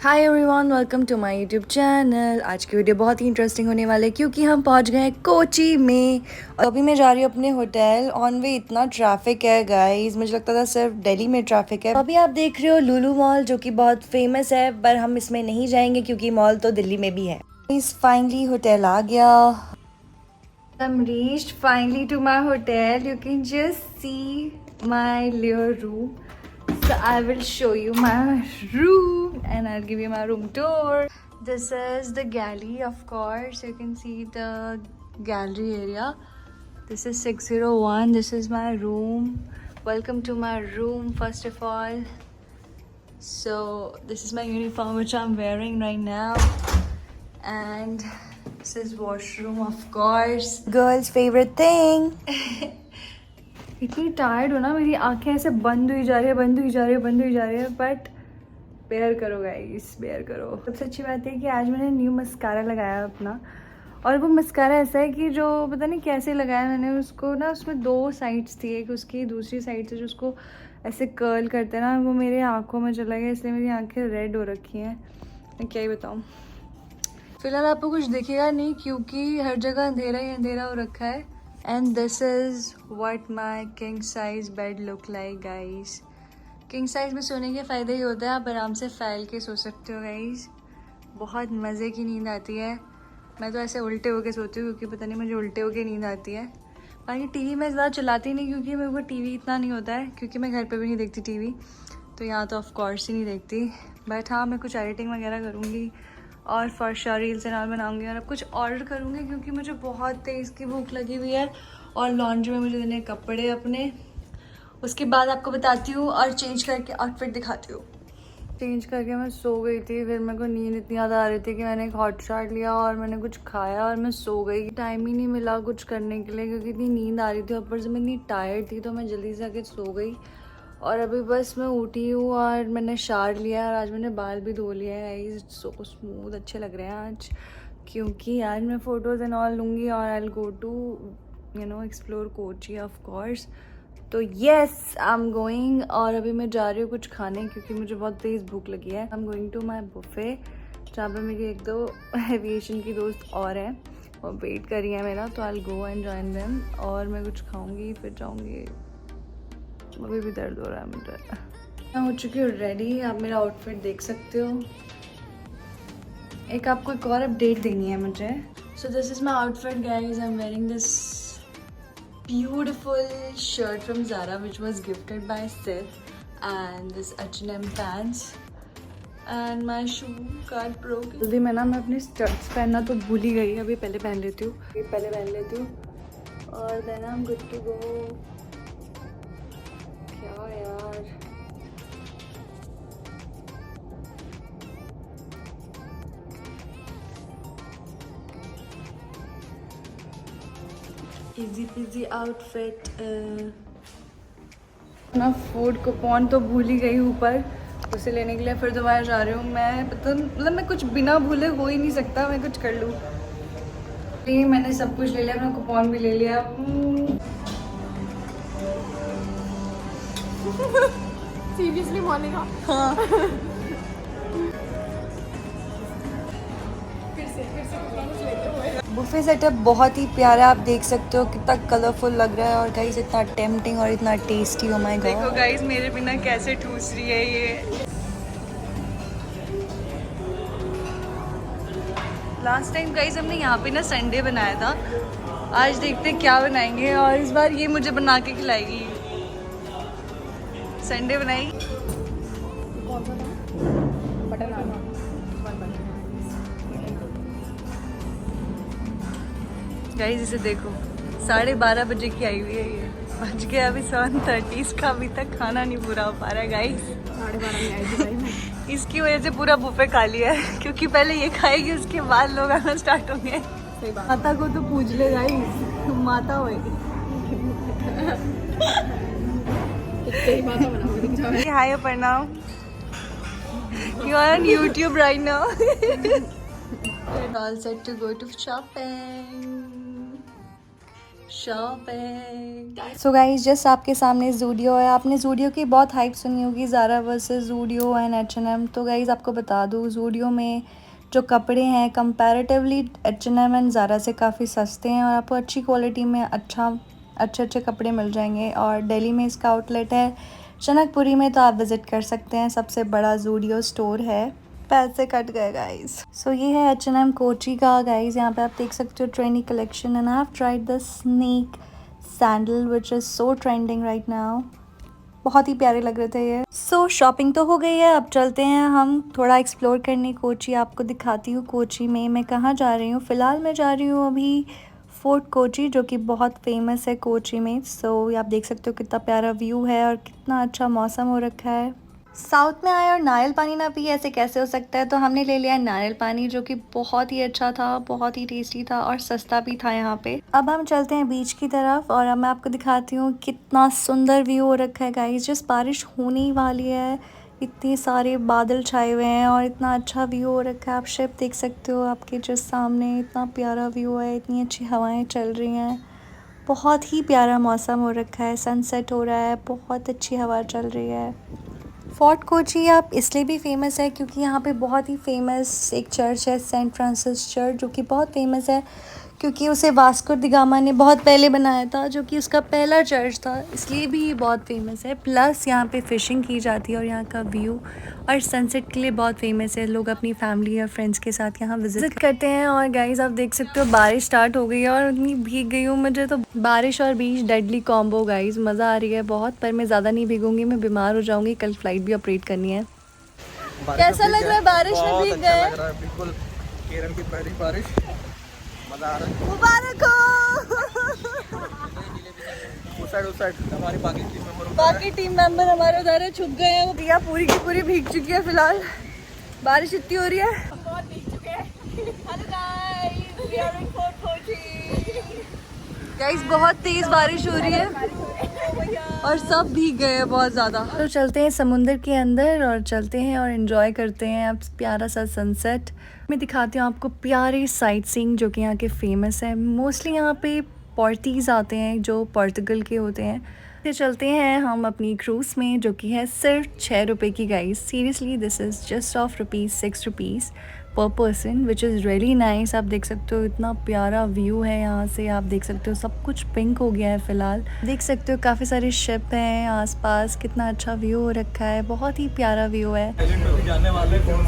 Hi everyone, welcome to my YouTube channel. आज की video बहुत ही इंटरेस्टिंग होने वाला है क्योंकि हम पहुंच गए हैं कोची में और अभी मैं जा रही हूँ अपने होटल। ऑन वे इतना ट्रैफिक है गाइस, मुझे लगता था सिर्फ दिल्ली में ट्रैफिक है। अभी आप देख रहे हो लुलु मॉल जो कि बहुत फेमस है, पर हम इसमें नहीं जाएंगे क्योंकि मॉल तो दिल्ली में भी है। फाइनली होटल आ गया। I'm reached finally to my hotel. You can just see my little room. So I will show you my room and I'll give you my room tour. This is the galley, of course. You can see the gallery area. This is 601. This is my room. Welcome to my room, first of all. So this is my uniform which I'm wearing right now. And this is washroom, of course. Girl's favorite thing. इतनी tired हो ना, मेरी आंखें ऐसे बंद हुई जा रही है बट बेयर करो गाइस, बेयर करो। सबसे अच्छी बात है कि आज मैंने न्यू मस्कारा लगाया अपना, और वो मस्कारा ऐसा है कि जो पता नहीं कैसे लगाया मैंने उसको ना, उसमें दो साइड्स थी, एक उसकी दूसरी साइड से जो उसको ऐसे कर्ल करते हैं ना, वो मेरे आँखों में चला गया, इसलिए मेरी आँखें रेड हो रखी हैं। मैं क्या ही बताऊँ। फिलहाल आपको कुछ दिखेगा नहीं क्योंकि हर जगह अंधेरा ही अंधेरा हो रखा है। And this is what my king size bed look like guys. King size में सोने के फ़ायदे ही होते हैं, आप आराम से फैल के सो सकते हो गाइस। बहुत मज़े की नींद आती है। मैं तो ऐसे उल्टे होके सोती हूँ क्योंकि पता नहीं मुझे उल्टे होके नींद आती है। बाकी टीवी मैं ज़्यादा चलाती नहीं क्योंकि मेरे को टीवी इतना नहीं होता है, क्योंकि मैं घर पे भी नहीं देखती टीवी, तो यहाँ तो ऑफ कोर्स ही नहीं देखती। बट हाँ, मैं कुछ एडिटिंग वगैरह करूँगी और फर्शा रील्स एंड ऑल बनाऊंगी और अब कुछ ऑर्डर करूँगी क्योंकि मुझे बहुत तेज़ की भूख लगी हुई है और लॉन्ड्री में मुझे देने कपड़े अपने। उसके बाद आपको बताती हूँ और चेंज करके आउटफिट दिखाती हूँ। चेंज करके मैं सो गई थी, फिर मेरे को नींद इतनी ज़्यादा आ रही थी कि मैंने एक हॉट चाट लिया और मैंने कुछ खाया और मैं सो गई। टाइम ही नहीं मिला कुछ करने के लिए क्योंकि इतनी नींद आ रही थी, ऊपर से मैं इतनी टायर्ड थी, तो मैं जल्दी से आके सो गई। और अभी बस मैं उठी हूँ और मैंने शावर लिया है और आज मैंने बाल भी धो लिया है। सो स्मूथ अच्छे लग रहे हैं आज, क्योंकि आज मैं फ़ोटोज़ एंड ऑल लूँगी और I will go to explore Kochi of course. तो येस, आई एम गोइंग। और अभी मैं जा रही हूँ कुछ खाने क्योंकि मुझे बहुत तेज़ भूख लगी है। I am going to my buffet, जहाँ पर मेरी एक दो एविएशन की दोस्त और हैं, वो वेट कर रही है मेरा, तो आई will go and join them और मैं कुछ खाऊँगी फिर जाऊँगी। अभी भी दर्द हो रहा है मुझे। मैं हो चुकी हूँ रेडी, आप मेरा आउटफिट देख सकते हो। एक आपको एक और अपडेट देनी है मुझे। So this is my outfit guys. I am wearing this beautiful shirt from Zara which was gifted by Seth, and this H&M pants and my shoe got broken. जल्दी मैं अपने स्टड्स पहनना तो भूल ही गई, अभी पहले पहन लेती हूँ और then I am good to go. क्या यार, इजी पीजी आउटफिट। मैं फूड कूपन तो भूल ही गई ऊपर, उसे लेने के लिए फिर दोबारा जा रही हूँ। मैं मतलब मैं कुछ बिना भूले हो ही नहीं सकता, मैं कुछ कर लूँ। मैंने सब कुछ ले लिया, अपना कूपन भी ले लिया। सीरियसली बोलेगा? हाँ। फिर से कुछ लेते हुए। बुफे सेटअप बहुत ही प्यारा, आप देख सकते हो कितना कलरफुल लग रहा है और गाइस इतना टेम्पटिंग और इतना टेस्टी। ओ माय गॉड, देखो गाइस मेरे बिना कैसे ठूस रही है ये। लास्ट टाइम गाइस हमने यहाँ पे ना संडे बनाया था, आज देखते हैं क्या बनाएंगे और इस बार ये मुझे बना के खिलाएगी। संडे बनाई बटर नान। गाइस, इसे देखो 12:30 बजे की आई हुई है, ये बज गया अभी 7:30, इसका अभी तक खाना नहीं पूरा हो पा रहा है गाइस। 12:30 में आई थी भाई मैं। इसकी वजह से पूरा बुफे खा लिया है क्योंकि पहले ये खाएगी उसके बाद लोग आना स्टार्ट होंगे। सही बात। माता को तो पूछ ले गाइस, माता होगी। सही बात है, बनाओ दिख जाओ। हाय Aparna, you are on YouTube right now. All set to go to shopping. Shopping. So guys just आपके सामने ज़ूडियो है। आपने ज़ूडियो की बहुत हाइप सुनी होगी, Zaara versus Zudio and H&M। तो गाइस आपको बता दूँ, ज़ूडियो में जो कपड़े हैं कंपैरेटिवली H&M एंड ज़ारा से काफ़ी सस्ते हैं और आपको अच्छी क्वालिटी में अच्छे कपड़े मिल जाएंगे। और दिल्ली में इसका आउटलेट है जनकपुरी में, तो आप विज़िट कर सकते हैं। सबसे बड़ा ज़ूडियो स्टोर है। पैसे कट गए गाइस। सो ये है H&M कोची का गाइस। यहाँ पे आप देख सकते हो trendy collection and I have tried the sneak sandal which is so trending right now. बहुत ही प्यारे लग रहे थे ये। सो शॉपिंग तो हो गई है, अब चलते हैं हम थोड़ा एक्सप्लोर करने कोची। आपको दिखाती हूँ कोची में मैं कहाँ जा रही हूँ। फ़िलहाल मैं जा रही हूँ अभी फोर्ट कोची, जो कि बहुत फेमस है कोची में। सो आप देख सकते हो कितना प्यारा व्यू है और कितना अच्छा मौसम हो रखा है। साउथ में आए और नारियल पानी ना पिए, ऐसे कैसे हो सकता है। तो हमने ले लिया नारियल पानी, जो कि बहुत ही अच्छा था, बहुत ही टेस्टी था और सस्ता भी था यहाँ पे। अब हम चलते हैं बीच की तरफ और अब मैं आपको दिखाती हूँ कितना सुंदर व्यू हो रखा है गाइस। जस्ट बारिश होने ही वाली है, इतने सारे बादल छाए हुए हैं और इतना अच्छा व्यू हो रखा है। आप शिप देख सकते हो आपके जस्ट सामने, इतना प्यारा व्यू है, इतनी अच्छी हवाएं चल रही हैं, बहुत ही प्यारा मौसम हो रखा है, सनसेट हो रहा है, बहुत अच्छी हवा चल रही है। फोर्ट कोची आप इसलिए भी फेमस है क्योंकि यहाँ पे बहुत ही फेमस एक चर्च है, सेंट फ्रांसिस चर्च, जो कि बहुत फेमस है क्योंकि उसे वास्को द गामा ने बहुत पहले बनाया था, जो कि उसका पहला चर्च था, इसलिए भी ये बहुत फेमस है। प्लस यहाँ पे फ़िशिंग की जाती है और यहाँ का व्यू और सनसेट के लिए बहुत फेमस है। लोग अपनी फैमिली या फ्रेंड्स के साथ यहाँ विज़िट करते हैं। और गाइस आप देख सकते हो बारिश स्टार्ट हो गई है और इतनी भीग गई हूँ। मुझे तो बारिश और बीच डेडली कॉम्बो गाइस, मज़ा आ रही है बहुत। पर मैं ज़्यादा नहीं भीगूंगी, मैं बीमार हो जाऊँगी, कल फ्लाइट भी ऑपरेट करनी है। कैसा लग रहा है बारिश में भीग गए? बिल्कुल केरल की पहली बारिश, मजा आ रहा है। मुबारक हो। उस साइड हमारी बाकी टीम मेंबर हमारे उधर है, छुप गए हैं। वो दिया पूरी की पूरी भीग चुकी है फिलहाल, बारिश इतनी हो रही है। बहुत भीग चुके हैं। Hello guys, we are in Fort Kochi. Guys बहुत तेज बारिश हो रही है और सब भीग गए हैं बहुत ज़्यादा। तो चलते हैं समुंदर के अंदर और चलते हैं और एंजॉय करते हैं अब प्यारा सा सनसेट। मैं दिखाती हूँ आपको प्यारे साइट सीइंग जो कि यहाँ के फेमस है। मोस्टली यहाँ पे पोर्टीज़ आते हैं जो पोर्तुगल के होते हैं। फिर चलते हैं हम अपनी क्रूज़ में, जो कि है सिर्फ 6 रुपये की guys. Seriously this is just of ₹6 पर person, which is really nice. आप देख सकते हो इतना प्यारा व्यू है यहाँ से। आप देख सकते हो सब कुछ पिंक हो गया है फ़िलहाल। देख सकते हो काफ़ी सारे शिप हैं आसपास, कितना अच्छा व्यू हो रखा है, बहुत ही प्यारा व्यू है। जाने वाले बहुत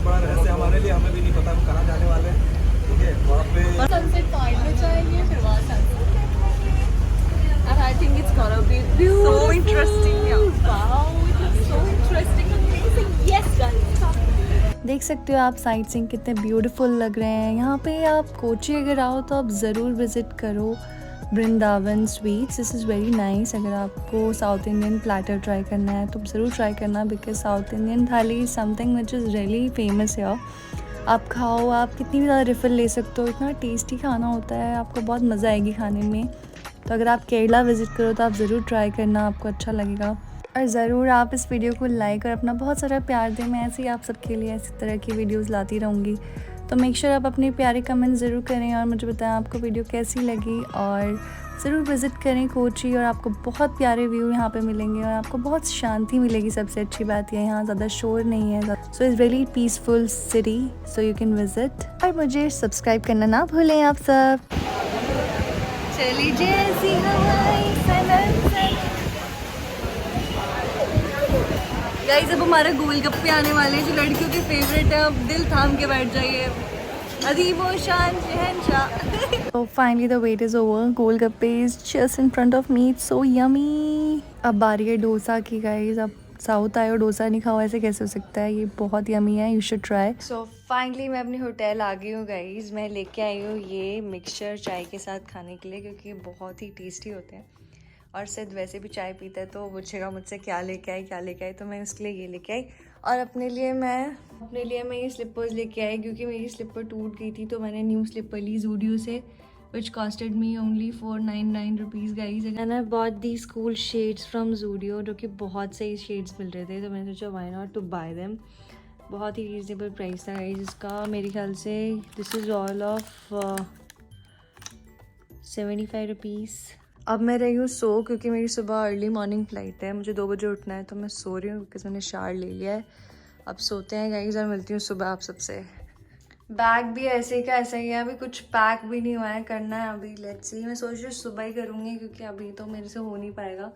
बड़ा रहस्य हमारे लिए, हमें भी नहीं पता हम कहाँ जाने वाले हैं। ठीक है, वहाँ पे सनसेट पॉइंट में जाएंगे, फिर वहाँ sunset. And I think it's gonna be beautiful. So interesting, yeah. Wow, it looks so interesting, amazing. Yes, guys. देख सकते हो आप साइट सीइंग कितने ब्यूटीफुल लग रहे हैं। यहाँ पे आप कोची अगर आओ तो आप ज़रूर विज़िट करो Vrindavan sweets, this is very nice. अगर आपको साउथ इंडियन प्लेटर ट्राई करना है तो ज़रूर ट्राई करना, बिकॉज साउथ इंडियन थाली is something which is really famous है। आप खाओ, आप कितनी भी ज़्यादा रिफ़िल ले सकते हो, इतना टेस्टी खाना होता है, आपको बहुत मज़ा आएगी खाने में। तो अगर आप केरला विज़िट करो तो आप ज़रूर ट्राई करना, आपको अच्छा लगेगा। और ज़रूर आप इस वीडियो को लाइक और अपना बहुत सारा प्यार दें। मैं ऐसे ही आप सबके लिए ऐसी तरह की वीडियोस लाती रहूँगी। तो मेक श्योर आप अपने प्यारे कमेंट ज़रूर करें और मुझे बताएं आपको वीडियो कैसी लगी। और ज़रूर विज़िट करें कोची और आपको बहुत प्यारे व्यू यहाँ पे मिलेंगे और आपको बहुत शांति मिलेगी। सबसे अच्छी बात यह यहाँ ज़्यादा शोर नहीं है। So is really peaceful city, so you can visit. और मुझे सब्सक्राइब करना ना भूलें आप सब। चली जैसी हवाएं सनम गाइस, अब हमारा गोलगप्पे आने वाले हैं जो लड़कियों के फेवरेट है। अब दिल थाम के बैठ जाइए, अदीब व शान शहंशाह। So finally the wait is over. Golgappe is just in front of me. It's so yummy. अब बारी है डोसा की गाइस। अब साउथ आए और डोसा नहीं खाओ, ऐसे कैसे हो सकता है। ये बहुत यमी है, you should try. So finally मैं अपने होटल आ गई हूँ गाइस। मैं लेके आई हूँ ये मिक्सचर चाय के साथ खाने के लिए, क्योंकि बहुत ही टेस्टी होते हैं। और सिर्फ वैसे भी चाय पीता है तो पूछेगा मुझसे क्या लेके आई, तो मैं उसके लिए ये लेके आई। और अपने लिए मैं ये स्लीपर्स लेके आई, क्योंकि मेरी स्लीपर टूट गई थी, तो मैंने न्यू स्लीपर ली ज़ूडियो से, which costed me only ₹499 guys. And I bought the school shades from Zudio, जो कि बहुत सही शेड्स मिल रहे थे, तो मैंने सोचा why not to buy them. बहुत ही रीजनेबल प्राइस था गाइज इसका। मेरे ख्याल से this is all of 75 rupees. अब मैं रही हूँ सो, क्योंकि मेरी सुबह अर्ली मॉर्निंग फ़्लाइट है, मुझे 2 बजे उठना है, तो मैं सो रही हूँ क्योंकि मैंने शावर ले लिया है। अब सोते हैं गाइस और मिलती हूँ सुबह आप सबसे। बैग भी ऐसे का ऐसा ही है, अभी कुछ पैक भी नहीं हुआ है, करना है अभी। लेट्स सी, मैं सोच रही हूँ सुबह ही करूँगी क्योंकि अभी तो मेरे से हो नहीं पाएगा,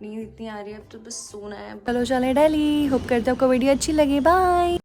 नींद इतनी आ रही है, अब तो बस सोना है। चलो चलें दिल्ली। होप करते हो आपको वीडियो अच्छी लगी। बाय।